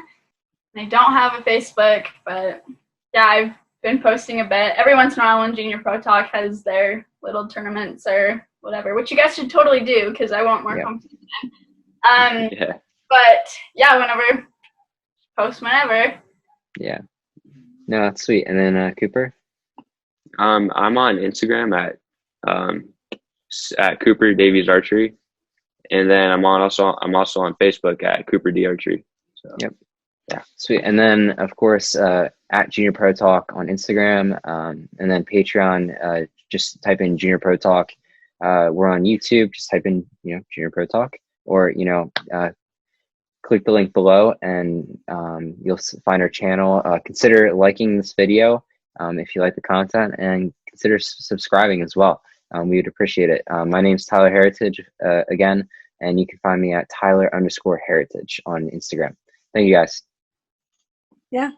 [SPEAKER 3] I don't have a Facebook, but yeah, I've been posting a bit. Every once in a while when Junior Pro Talk has their little tournaments or whatever, which you guys should totally do because I want more competition. But yeah, whenever, post whenever.
[SPEAKER 1] Yeah. No, that's sweet. And then Cooper?
[SPEAKER 4] I'm on Instagram at Cooper Davies Archery. And then I'm also on Facebook at Cooper D Archery. So.
[SPEAKER 1] Yep. Yeah, sweet. And then of course at Junior Pro Talk on Instagram, and then Patreon. Just type in Junior Pro Talk. We're on YouTube. Just type in Junior Pro Talk, or click the link below, and you'll find our channel. Consider liking this video if you like the content, and consider subscribing as well. We would appreciate it. My name's Tyler Heritage again, and you can find me at Tyler_Heritage on Instagram. Thank you guys.
[SPEAKER 2] Yeah.